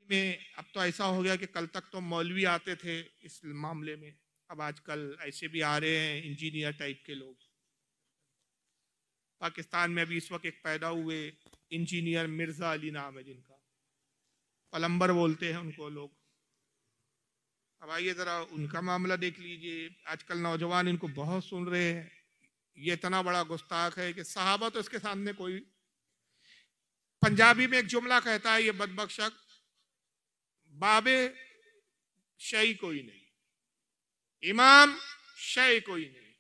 میں اب تو ایسا ہو گیا کہ کل تک تو مولوی آتے تھے اس معاملے میں، اب آج کل ایسے بھی آ رہے ہیں انجینئر ٹائپ کے لوگ۔ پاکستان میں ابھی اس وقت ایک پیدا ہوئے انجینئر مرزا علی نام ہے جن کا، پلمبر بولتے ہیں ان کو لوگ۔ اب آئیے ذرا ان کا معاملہ دیکھ لیجئے، آج کل نوجوان ان کو بہت سن رہے ہیں۔ یہ اتنا بڑا گستاخ ہے کہ صحابہ تو اس کے سامنے کوئی، پنجابی میں ایک جملہ کہتا ہے یہ بدبخت شخص، بابے شے کوئی نہیں، امام شے کوئی نہیں،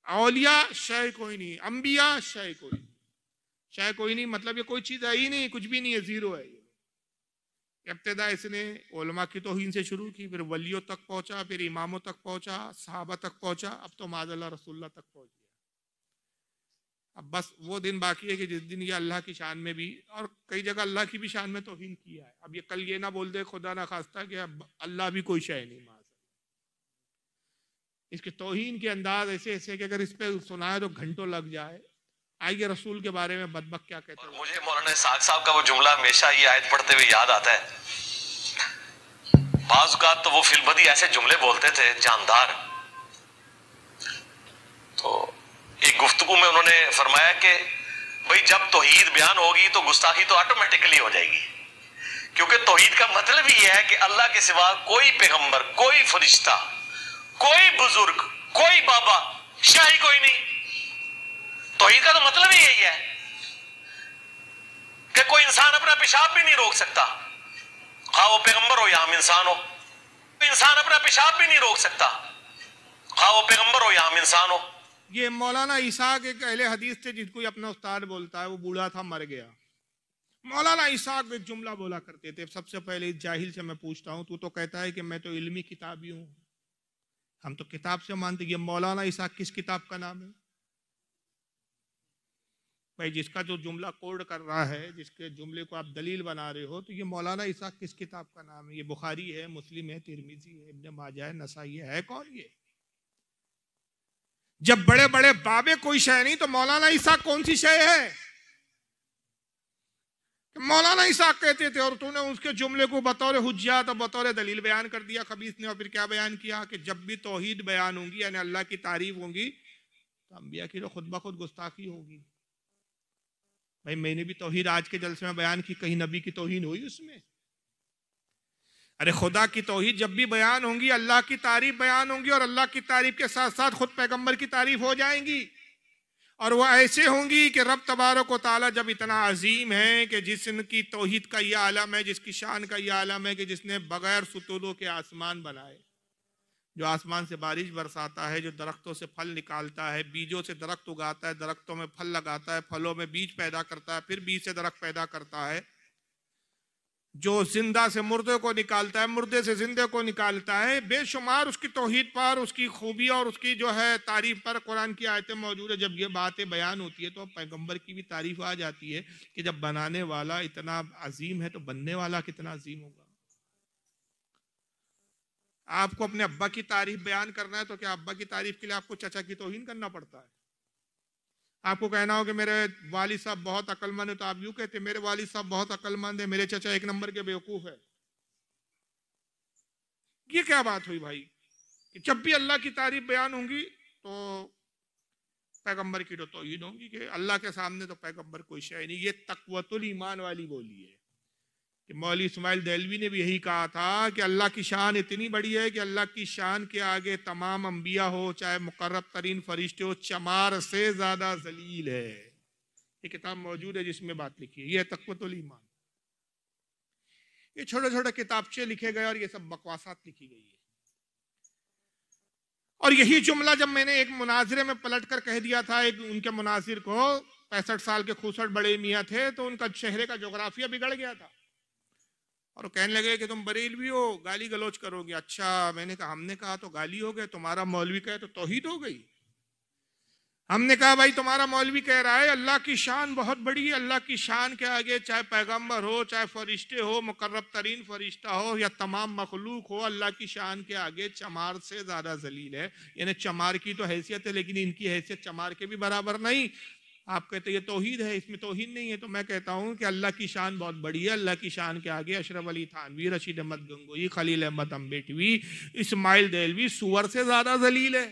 اولیاء شے کوئی نہیں، انبیاء شے کوئی نہیں۔ شے کوئی نہیں مطلب یہ کوئی چیز ہے ہی نہیں، کچھ بھی نہیں ہے، زیرو ہے۔ ابتدا اس نے علماء کی توہین سے شروع کی، پھر ولیوں تک پہنچا، پھر اماموں تک پہنچا، صحابہ تک پہنچا، اب تو معاذ اللہ رسول اللہ تک پہنچ گیا۔ اب بس وہ دن باقی ہے کہ جس دن یہ اللہ کی شان میں بھی، اور کئی جگہ اللہ کی بھی شان میں توہین کیا ہے۔ اب یہ کل یہ نہ بول دے خدا نہ خواستہ کہ اب اللہ بھی کوئی شے نہیں، معاذ اللہ۔ اس کے توہین کے انداز ایسے ایسے کہ اگر اس پہ سنائے تو گھنٹوں لگ جائے۔ آئیے رسول کے بارے میں بدبخت کیا کہتے ہیں۔ مجھے مولانا اسحاق صاحب کا وہ جملہ ہمیشہ یہ آیت پڑھتے ہوئے یاد آتا ہے۔ بعض اوقات تو وہ فی البدی ایسے جملے بولتے تھے جاندار۔ تو ایک گفتگو میں انہوں نے فرمایا کہ بھئی جب توحید بیان ہوگی تو گستاخی تو آٹومیٹکلی ہو جائے گی، کیونکہ توحید کا مطلب ہی ہے کہ اللہ کے سوا کوئی پیغمبر، کوئی فرشتہ، کوئی بزرگ، کوئی بابا، شاہی کوئی نہیں۔ توحید کا تو مطلب ہی یہی ہے کہ کوئی انسان اپنا پیشاب بھی نہیں روک سکتا، خواہ وہ پیغمبر ہو یا ہم انسان ہو۔ انسان اپنا پیشاب بھی نہیں روک سکتا، خواہ وہ پیغمبر ہو یا ہم انسان ہو۔ یہ مولانا اسحاق ایک اہل حدیث تھے جن کو اپنا استاد بولتا ہے، وہ بوڑھا تھا مر گیا۔ مولانا اسحاق ایک جملہ بولا کرتے تھے، سب سے پہلے اس جاہل سے میں پوچھتا ہوں، تو کہتا ہے کہ میں تو علمی کتابی ہوں، ہم تو کتاب سے مانتے۔ یہ مولانا اسحاق کس کتاب کا نام ہے؟ بھائی جس کا جو جملہ کوڈ کر رہا ہے، جس کے جملے کو آپ دلیل بنا رہے ہو، تو یہ مولانا اسحاق کس کتاب کا نام ہے؟ یہ بخاری ہے، مسلم ہے، ترمذی ہے، ابن ماجہ ہے، نسائی ہے کون یہ؟ جب بڑے بڑے بابے کوئی شے نہیں تو مولانا اسحاق کون سی شے ہے؟ مولانا اسحاق کہتے تھے اور تو نے اس کے جملے کو بطور حجت اور بطور دلیل بیان کر دیا خبیث نے۔ اور پھر کیا بیان کیا کہ جب بھی توحید بیان ہوں گی، یعنی اللہ کی تعریف ہوں گی، تو انبیاء کی تو خود بخود گستاخی ہوگی۔ بھائی میں نے بھی توحید آج کے جلسے میں بیان کی، کہیں نبی کی توہین ہوئی اس میں؟ ارے خدا کی توحید جب بھی بیان ہوں گی، اللہ کی تعریف بیان ہوں گی، اور اللہ کی تعریف کے ساتھ ساتھ خود پیغمبر کی تعریف ہو جائیں گی، اور وہ ایسے ہوں گی کہ رب تبارک و تعالیٰ جب اتنا عظیم ہے کہ جس کی توحید کا یہ عالم ہے، جس کی شان کا یہ عالم ہے کہ جس نے بغیر ستونوں کے آسمان بنائے، جو آسمان سے بارش برساتا ہے، جو درختوں سے پھل نکالتا ہے، بیجوں سے درخت اگاتا ہے، درختوں میں پھل لگاتا ہے، پھلوں میں بیج پیدا کرتا ہے، پھر بیج سے درخت پیدا کرتا ہے، جو زندہ سے مردے کو نکالتا ہے، مردے سے زندے کو نکالتا ہے، بے شمار اس کی توحید پر، اس کی خوبی اور اس کی جو ہے تعریف پر قرآن کی آیتیں موجود ہے۔ جب یہ باتیں بیان ہوتی ہے تو پیغمبر کی بھی تعریف آ جاتی ہے کہ جب بنانے والا اتنا عظیم ہے تو بننے والا کتنا عظیم ہوگا۔ آپ کو اپنے ابا کی تعریف بیان کرنا ہے تو کیا ابا کی تعریف کے لیے آپ کو چچا کی توہین کرنا پڑتا ہے؟ آپ کو کہنا ہو کہ میرے والد صاحب بہت عقل مند ہے تو آپ یوں کہتے ہیں میرے والد صاحب بہت عقل مند ہے، میرے چچا ایک نمبر کے بیوقوف ہے۔ یہ کیا بات ہوئی بھائی کہ جب بھی اللہ کی تعریف بیان ہوں گی تو پیغمبر کی تو توہین ہوں گی کہ اللہ کے سامنے تو پیغمبر کوئی شے نہیں۔ یہ تقوت الایمان والی بولی ہے کہ مولوی اسماعیل دہلوی نے بھی یہی کہا تھا کہ اللہ کی شان اتنی بڑی ہے کہ اللہ کی شان کے آگے تمام انبیاء ہو، چاہے مقرب ترین فرشتے ہو، چمار سے زیادہ ذلیل ہے۔ یہ کتاب موجود ہے جس میں بات لکھی ہے، یہ تقوت الایمان۔ یہ چھوٹے چھوٹے کتابچے لکھے گئے اور یہ سب بکواسات لکھی گئی ہے۔ اور یہی جملہ جب میں نے ایک مناظرے میں پلٹ کر کہہ دیا تھا ایک ان کے مناظر کو، 65 سال کے خوسٹ بڑے میاں تھے، تو ان کا چہرے کا جغرافیہ بگڑ گیا تھا اور کہنے لگے کہ تم بریلوی ہو، گالی گلوچ کرو گے۔ اچھا، میں نے کہا ہم نے کہا تو گالی ہو گئے، تمہارا مولوی کہے تو توحید ہو گئی۔ ہم نے کہا بھائی تمہارا مولوی کہہ رہا ہے اللہ کی شان بہت بڑی ہے، اللہ کی شان کے آگے چاہے پیغمبر ہو، چاہے فرشتے ہو، مقرب ترین فرشتہ ہو یا تمام مخلوق ہو، اللہ کی شان کے آگے چمار سے زیادہ ذلیل ہے۔ یعنی چمار کی تو حیثیت ہے لیکن ان کی حیثیت چمار کے بھی برابر نہیں۔ آپ کہتے ہیں یہ توحید ہے، اس میں توحید نہیں ہے، تو میں کہتا ہوں کہ اللہ کی شان بہت بڑی ہے. اللہ کی شان کے آگے اشرف علی تھانوی، رشید احمد گنگوئی، خلیل احمد امبیٹوی، اسماعیل دہلوی سور سے زیادہ ذلیل ہے،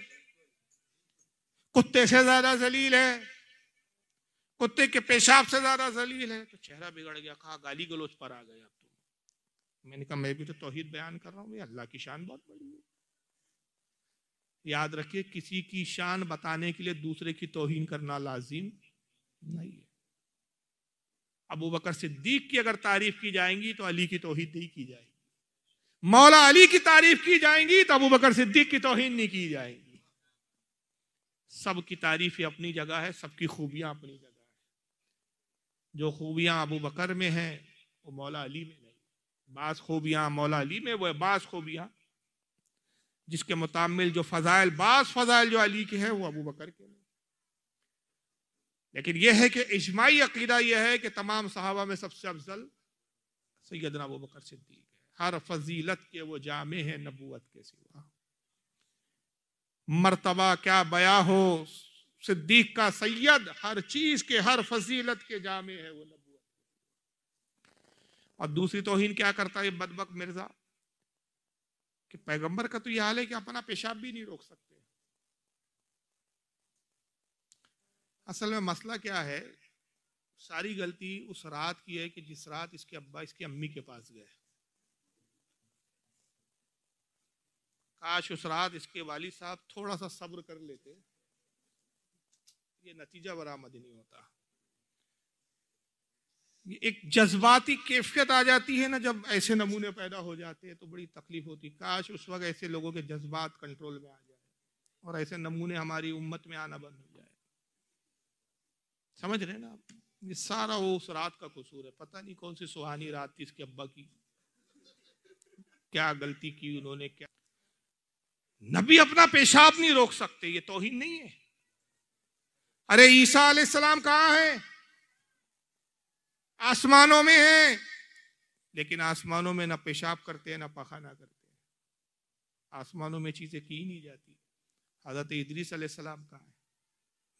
کتے سے زیادہ ذلیل ہے، کتے کے پیشاب سے زیادہ ذلیل ہے. تو چہرہ بگڑ گیا، کہا گالی گلوچ پر آ گئے اب تو. میں نے کہا میں بھی تو توحید بیان کر رہا ہوں، اللہ کی شان بہت بڑی ہے. یاد رکھیے کسی کی شان بتانے کے لیے دوسرے کی توہین کرنا لازم نہیں ہے. ابو بکر صدیق کی اگر تعریف کی جائیں گی تو علی کی توہین نہیں کی جائے گی. مولا علی کی تعریف کی جائیں گی تو ابو بکر صدیق کی توہین نہیں کی جائے گی. سب کی تعریف اپنی جگہ ہے، سب کی خوبیاں اپنی جگہ ہے. جو خوبیاں ابو بکر میں ہیں وہ مولا علی میں نہیں. بعض خوبیاں مولا علی میں، وہ بعض خوبیاں جس کے متعمل جو فضائل، بعض فضائل جو علی کے ہیں وہ ابو بکر کے نہیں. لیکن یہ ہے کہ اجماعی عقیدہ یہ ہے کہ تمام صحابہ میں سب سے افضل سیدنا ابو بکر صدیق ہے. ہر فضیلت کے وہ جامع ہے نبوت کے سوا. مرتبہ کیا بیاں ہو صدیق کا سید، ہر چیز کے، ہر فضیلت کے جامع ہے وہ نبوت. اور دوسری توہین کیا کرتا ہے بدبخت مرزا کہ پیغمبر کا تو یہ حال ہے کہ اپنا پیشاب بھی نہیں روک سکتے. اصل میں مسئلہ کیا ہے، ساری غلطی اس رات کی ہے کہ جس رات اس کے ابا اس کی امی کے پاس گئے. کاش اس رات اس کے والد صاحب تھوڑا سا صبر کر لیتے، یہ نتیجہ برآمد نہیں ہوتا. یہ ایک جذباتی کیفیت آ جاتی ہے نا جب ایسے نمونے پیدا ہو جاتے ہیں تو بڑی تکلیف ہوتی. کاش اس وقت ایسے لوگوں کے جذبات کنٹرول میں آ جائے اور ایسے نمونے ہماری امت میں آنا بند ہو جائے. سمجھ رہے نا آپ؟ یہ سارا وہ اس رات کا قصور ہے. پتہ نہیں کون سی سہانی رات تھی اس کے ابا کی، کیا غلطی کی انہوں نے. کیا نبی اپنا پیشاب نہیں روک سکتے، یہ توہین نہیں ہے. ارے عیسیٰ علیہ السلام کہاں ہیں؟ آسمانوں میں ہیں، لیکن آسمانوں میں نہ پیشاب کرتے ہیں نہ پخانہ کرتے ہیں. آسمانوں میں چیزیں کی نہیں جاتی. حضرت ادریس علیہ السلام کہاں ہے؟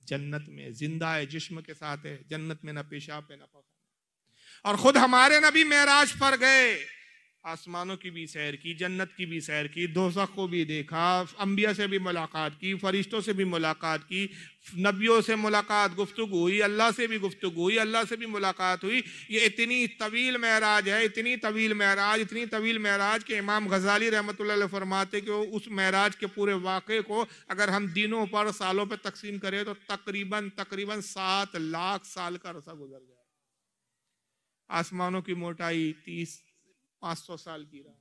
جنت میں، زندہ ہے، جسم کے ساتھ ہے، جنت میں نہ پیشاب ہے نہ پخانہ. اور خود ہمارے نبی معراج پر گئے، آسمانوں کی بھی سیر کی، جنت کی بھی سیر کی، دوزخ کو بھی دیکھا، انبیاء سے بھی ملاقات کی، فرشتوں سے بھی ملاقات کی، نبیوں سے ملاقات، گفتگو ہوئی، اللہ سے بھی گفتگو ہوئی، اللہ سے بھی ملاقات ہوئی. یہ اتنی طویل معراج ہے، اتنی طویل معراج کہ امام غزالی رحمۃ اللہ علیہ فرماتے کہ اس معراج کے پورے واقعے کو اگر ہم دنوں پر، سالوں پر تقسیم کریں تو تقریباً 7 لاکھ سال کا عرصہ گزر گیا. آسمانوں کی موٹائی 500 سال کی راہ،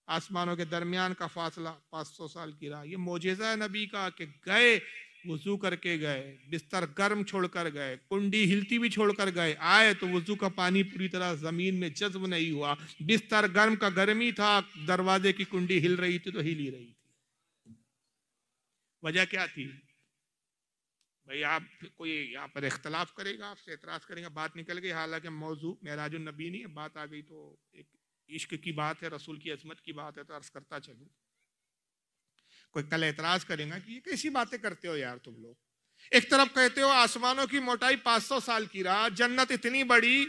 آسمانوں کے درمیان کا فاصلہ 500 سال کی راہ. یہ معجزہ ہے نبی کا کہ گئے، وضو کر کے گئے، بستر گرم چھوڑ کر گئے، کنڈی ہلتی بھی چھوڑ کر گئے، آئے تو وضو کا پانی پوری طرح زمین میں جذب نہیں ہوا. بستر گرم کا گرمی تھا، دروازے کی کنڈی ہل رہی تھی تو ہل ہی رہی تھی. وجہ کیا تھی؟ بھئی آپ کوئی یہاں پر اختلاف کرے گا، آپ سے اعتراض کرے گا، بات نکل گئی. حالانکہ موضوع معراج النبی نہیں ہے، بات آ گئی تو ایک عشق کی بات ہے، رسول کی عظمت کی بات ہے، تو عرض کرتا چلوں. کوئی کل اعتراض کرے گا کہ یہ کیسی باتیں کرتے ہو یار تم لوگ. ایک طرف کہتے ہو آسمانوں کی موٹائی 500 سال کی راہ، جنت اتنی بڑی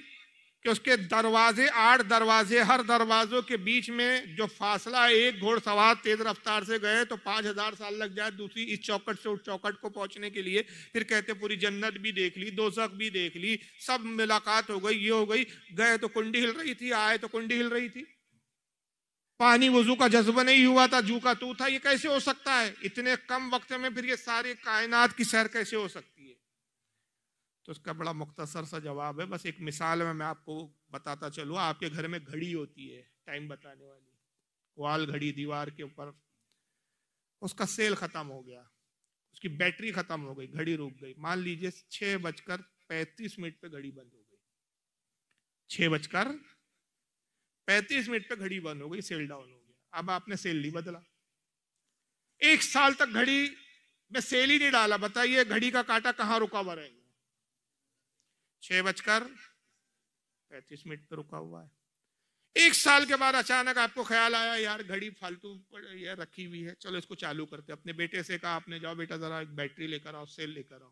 کہ اس کے دروازے 8 دروازے، ہر دروازوں کے بیچ میں جو فاصلہ ہے، ایک گھوڑ سوار تیز رفتار سے گئے تو 5000 سال لگ جائے دوسری اس چوکٹ سے اس چوکٹ کو پہنچنے کے لیے. پھر کہتے پوری جنت بھی دیکھ لی، دوزخ بھی دیکھ لی، سب ملاقات ہو گئی، یہ ہو گئی. گئے تو کنڈی ہل رہی تھی، آئے تو کنڈی ہل رہی تھی، پانی وضو کا جذبہ نہیں ہوا تھا، جو کا تو تھا. یہ کیسے ہو سکتا ہے اتنے کم وقت میں؟ پھر یہ ساری کائنات کی سیر کیسے ہو سکتی ہے؟ تو اس کا بڑا مختصر سا جواب ہے، بس ایک مثال میں آپ کو بتاتا چلوں. آپ کے گھر میں گھڑی ہوتی ہے ٹائم بتانے والی، وال گھڑی دیوار کے اوپر، اس کا سیل ختم ہو گیا، اس کی بیٹری ختم ہو گئی، گھڑی رک گئی. مان لیجئے 6:35 پہ گھڑی بند ہو گئی، 6:35 پہ گھڑی بند ہو گئی، سیل ڈاؤن ہو گیا. اب آپ نے سیل نہیں بدلا، 1 سال تک گھڑی میں سیل ہی نہیں ڈالا. بتائیے گھڑی کا کانٹا کہاں رکا ہوا رہے گا؟ 6:35 پہ رکا ہوا ہے. 1 سال کے بعد اچانک آپ کو خیال آیا یار گھڑی فالتو رکھی ہوئی ہے، چلو اس کو چالو کرتے. اپنے بیٹے سے کہا، آپ نے جاؤ بیٹا ذرا ایک بیٹری لے کر آؤ، سیل لے کر آؤ.